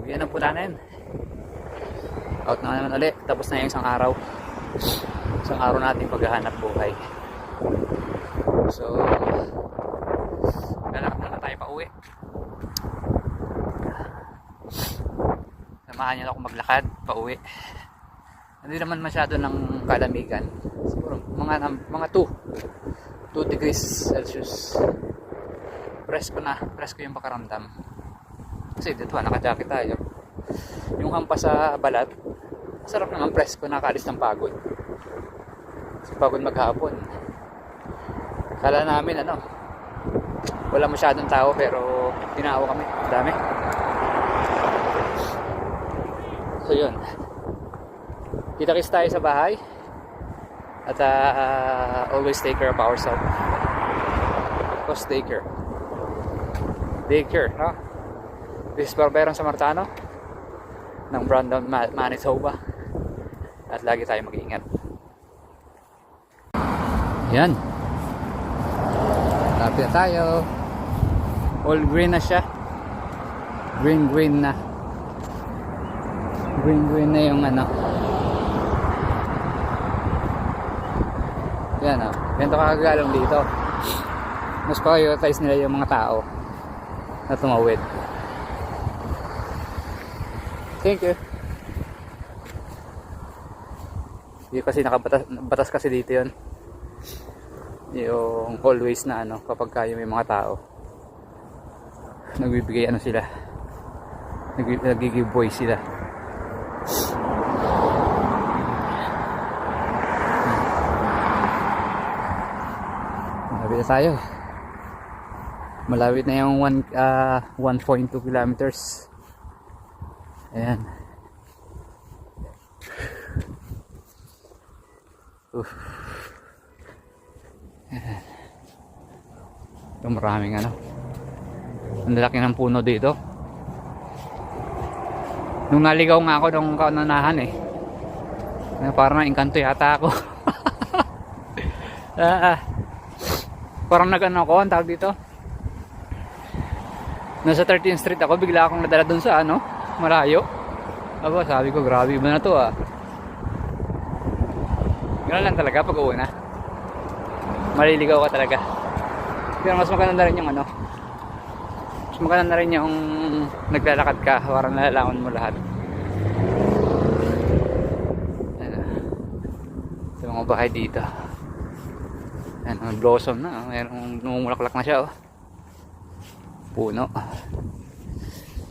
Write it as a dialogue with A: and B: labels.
A: Yan ang putanin. Out na naman ulit. Tapos na yung isang araw. Isang araw natin paghahanap buhay. So, lalakad na tayo pa uwi. Samahan niyo ako maglakad pa uwi. Hindi naman masyado ng kalamigan. Siguro mga 2 degrees Celsius. Presko na. Presko yung pakaramdam. Kasi dito naka-jacket tayo. Yung hampas sa balat, sarap naman, presko, nakaalis ng pagod. Kasi pagod maghapon. Kala namin wala masyadong tao pero tinawa kami. Dami. So yun. Kita-kits tayo sa bahay. At always take care of ourselves. Because daycare. Daycare, no? This is Barberon Samartano ng Brandon, Manitoba. At lagi tayo mag-iingat. Yan. Lapit na tayo. All green na siya. Green na. Green na yung Yan ganito kakagalong dito. Mas prioritize nila yung mga tao na tumawid. Thank you. Yung kasi nakabatas kasi dito yun. Yung always na kapag kayo may mga tao nagbibigay sila, nag-give voice sila. Malapit na tayo. Malapit na yung 1.2 kilometers. Ayan. Ayan. Ito maraming ang laki ng puno dito. Nung naligaw nga ako nung kaunahan parang na-engkanto yata ako. Parang nag-ako ang tawag dito. Nasa 13th Street ako, bigla akong nadala dun sa malayo. Sabi ko, grabe ba na to Ganoon lang talaga pag uwi na. Maliligaw ka talaga. Pero mas maganda na rin yung mas maganda na rin yung naglalakad ka para nalalaman mo lahat. Sa mga bahay dito. Blossom na. Mayroong numulaklak na siya puno.